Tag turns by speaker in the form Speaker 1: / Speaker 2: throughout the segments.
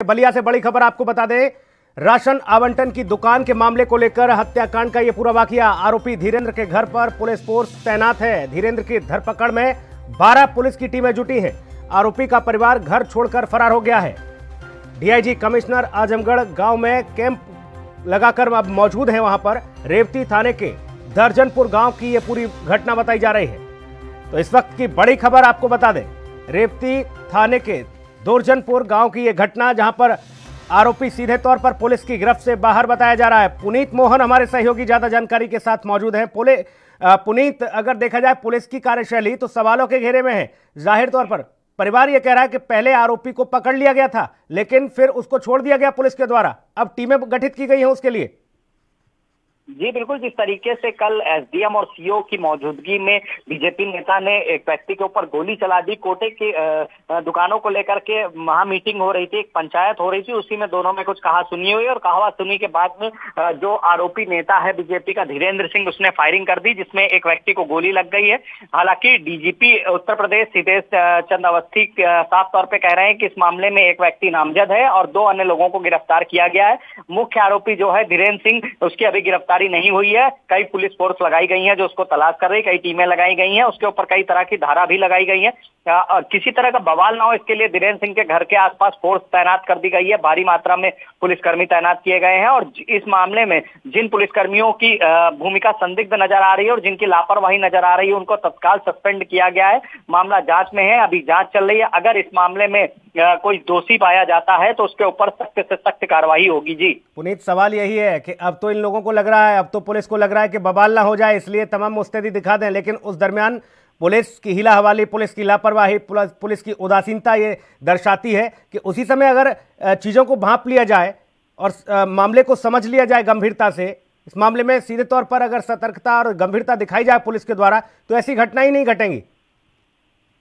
Speaker 1: बलिया से बड़ी खबर आपको बता दें, राशन आवंटन की दुकान के मामले को लेकर हत्याकांड का यह पूरा वाकया। आरोपी धीरेंद्र के घर पर पुलिस फोर्स तैनात है। धीरेंद्र की धरपकड़ में 12 पुलिस की टीमें जुटी हैं। आरोपी का परिवार घर छोड़कर फरार हो गया है। डीआईजी कमिश्नर आजमगढ़ गांव में कैंप लगाकर अब मौजूद है। वहां पर रेवती थाने के दर्जनपुर गांव की यह पूरी घटना बताई जा रही है। तो इस वक्त की बड़ी खबर आपको बता दें, रेवती थाने के दर्जनपुर गांव की यह घटना, जहां पर आरोपी सीधे तौर पर पुलिस की गिरफ्त से बाहर बताया जा रहा है। पुनीत मोहन हमारे सहयोगी ज्यादा जानकारी के साथ मौजूद हैं। पुनीत, अगर देखा जाए पुलिस की कार्यशैली तो सवालों के घेरे में है। जाहिर तौर पर परिवार यह कह रहा है कि पहले आरोपी को पकड़ लिया गया था, लेकिन फिर उसको छोड़ दिया गया पुलिस के द्वारा। अब टीमें गठित की गई हैं उसके लिए।
Speaker 2: जी बिल्कुल, जिस तरीके से कल एसडीएम और सीओ की मौजूदगी में बीजेपी नेता ने एक व्यक्ति के ऊपर गोली चला दी। कोटे की दुकानों को लेकर के महा मीटिंग हो रही थी, एक पंचायत हो रही थी, उसी में दोनों में कुछ कहा सुनी हुई और कहावा सुनी के बाद में जो आरोपी नेता है बीजेपी का धीरेंद्र सिंह, उसने फायरिंग कर दी, जिसमें एक व्यक्ति को गोली लग गई है। हालांकि डीजीपी उत्तर प्रदेश सिद्धेश चंद्र अवस्थी साफ तौर पर कह रहे हैं कि इस मामले में एक व्यक्ति नामजद है और 2 अन्य लोगों को गिरफ्तार किया गया है। मुख्य आरोपी जो है धीरेंद्र सिंह, उसकी अभी गिरफ्तारी नहीं हुई है। कई पुलिस फोर्स लगाई गई है जो उसको तलाश कर रही, कई टीमें लगाई गई हैं, उसके ऊपर कई तरह की धारा भी लगाई गई है। किसी तरह का बवाल ना हो इसके लिए धीरेंद्र सिंह के घर के आसपास फोर्स तैनात कर दी गई है। भारी मात्रा में पुलिसकर्मी तैनात किए गए हैं और इस मामले में जिन पुलिसकर्मियों की भूमिका संदिग्ध नजर आ रही है और जिनकी लापरवाही नजर आ रही है, उनको तत्काल सस्पेंड किया गया है। मामला जांच में है, अभी जांच चल रही है। अगर इस मामले में कोई दोषी पाया जाता है तो उसके ऊपर सख्त से सख्त कार्रवाई होगी। जी
Speaker 1: पुनीत, सवाल यही है कि अब तो इन लोगों को लग रहा है, अब तो पुलिस को लग रहा है कि बवाल ना हो जाए, इसलिए तमाम मुस्तैदी दिखा दें, लेकिन उस दरमियान पुलिस की हीला हवाली, पुलिस की लापरवाही, पुलिस की उदासीनता ये दर्शाती है कि उसी समय अगर चीज़ों को भांप लिया जाए और मामले को समझ लिया जाए गंभीरता से, इस मामले में सीधे तौर पर अगर सतर्कता और गंभीरता दिखाई जाए पुलिस के द्वारा, तो ऐसी घटना ही नहीं घटेंगी।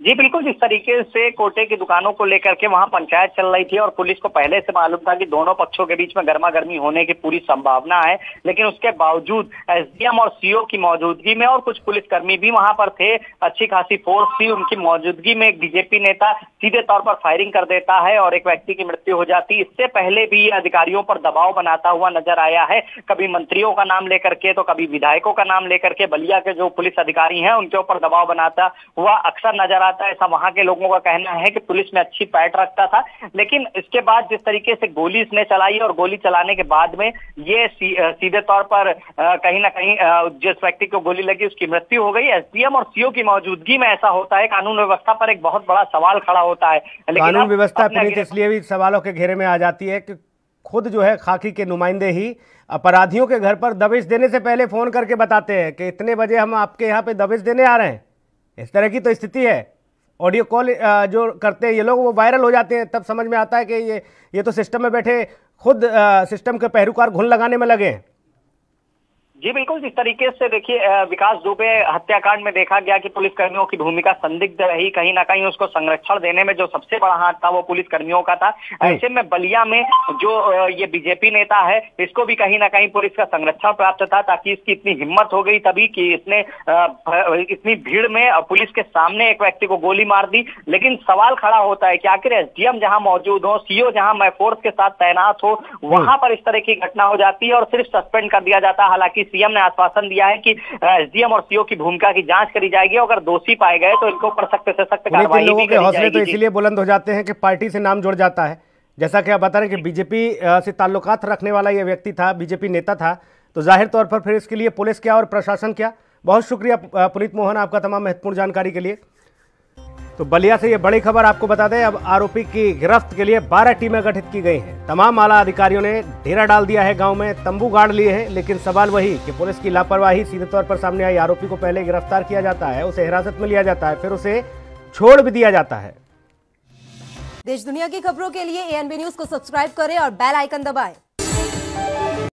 Speaker 2: जी बिल्कुल, जिस तरीके से कोटे की दुकानों को लेकर के वहां पंचायत चल रही थी और पुलिस को पहले से मालूम था कि दोनों पक्षों के बीच में गर्मा गर्मी होने की पूरी संभावना है, लेकिन उसके बावजूद एसडीएम और सीओ की मौजूदगी में और कुछ पुलिसकर्मी भी वहां पर थे, अच्छी खासी फोर्स थी, उनकी मौजूदगी में एक बीजेपी नेता सीधे तौर पर फायरिंग कर देता है और एक व्यक्ति की मृत्यु हो जाती। इससे पहले भी अधिकारियों पर दबाव बनाता हुआ नजर आया है, कभी मंत्रियों का नाम लेकर के तो कभी विधायकों का नाम लेकर के बलिया के जो पुलिस अधिकारी हैं उनके ऊपर दबाव बनाता हुआ अक्सर नजर आता है। ऐसा वहां के लोगों का कहना है कि पुलिस में अच्छी पैठ रखता था, लेकिन इसके बाद जिस तरीके से गोली इसने चलाई और गोली चलाने के बाद में ये सीधे तौर पर कहीं ना कहीं जिस व्यक्ति को गोली लगी उसकी मृत्यु हो गई। एसडीएम और सीओ की मौजूदगी में ऐसा होता है, कानून व्यवस्था पर एक बहुत बड़ा सवाल खड़ा होता है।
Speaker 1: कानून व्यवस्था पुनीत इसलिए भी सवालों के घेरे में आ जाती है कि खुद जो है खाकी के नुमाइंदे ही अपराधियों के घर पर दबिश देने से पहले फोन करके बताते हैं कि इतने बजे हम आपके यहाँ पे दबिश देने आ रहे हैं। इस तरह की तो स्थिति है। ऑडियो कॉल जो करते हैं ये लोग, वो वायरल हो जाते हैं, तब समझ में आता है कि ये तो सिस्टम में बैठे खुद सिस्टम के पहरुकार घुन लगाने में लगे हैं।
Speaker 2: जी बिल्कुल, जिस तरीके से देखिए विकास दुबे हत्याकांड में देखा गया कि पुलिसकर्मियों की भूमिका संदिग्ध रही, कहीं ना कहीं उसको संरक्षण देने में जो सबसे बड़ा हाथ था वो पुलिसकर्मियों का था। ऐसे में बलिया में जो ये बीजेपी नेता है, इसको भी कहीं ना कहीं पुलिस का संरक्षण प्राप्त था, ताकि इसकी इतनी हिम्मत हो गई तभी कि इसने इतनी भीड़ में पुलिस के सामने एक व्यक्ति को गोली मार दी। लेकिन सवाल खड़ा होता है कि आखिर एसडीएम जहां मौजूद हो, सीओ जहां फोर्स के साथ तैनात हो, वहां पर इस तरह की घटना हो जाती है और सिर्फ सस्पेंड कर दिया जाता है। हालांकि सीएम ने आश्वासन दिया है कि एसडीएम और सीओ की भूमिका की जांच करी जाएगी, अगर दोषी पाए गए तो इनके ऊपर सख्त से सख्त कार्रवाई भी करी
Speaker 1: हौसले
Speaker 2: जाएगी।
Speaker 1: तो इसलिए बुलंद हो जाते हैं कि पार्टी से नाम जुड़ जाता है। जैसा कि आप बता रहे हैं कि बीजेपी से ताल्लुकात रखने वाला यह व्यक्ति था, बीजेपी नेता था, तो जाहिर तौर पर फिर इसके लिए पुलिस क्या और प्रशासन क्या। बहुत शुक्रिया पुनीत मोहन आपका तमाम महत्वपूर्ण जानकारी के लिए। तो बलिया से ये बड़ी खबर आपको बता दें, अब आरोपी की गिरफ्त के लिए 12 टीमें गठित की गई हैं। तमाम आला अधिकारियों ने डेरा डाल दिया है, गांव में तंबू गाड़ लिए हैं, लेकिन सवाल वही कि पुलिस की लापरवाही सीधे तौर पर सामने आई। आरोपी को पहले गिरफ्तार किया जाता है, उसे हिरासत में लिया जाता है, फिर उसे छोड़ भी दिया जाता है।
Speaker 3: देश दुनिया की खबरों के लिए एएनबी न्यूज को सब्सक्राइब करें और बेल आइकन दबाएं।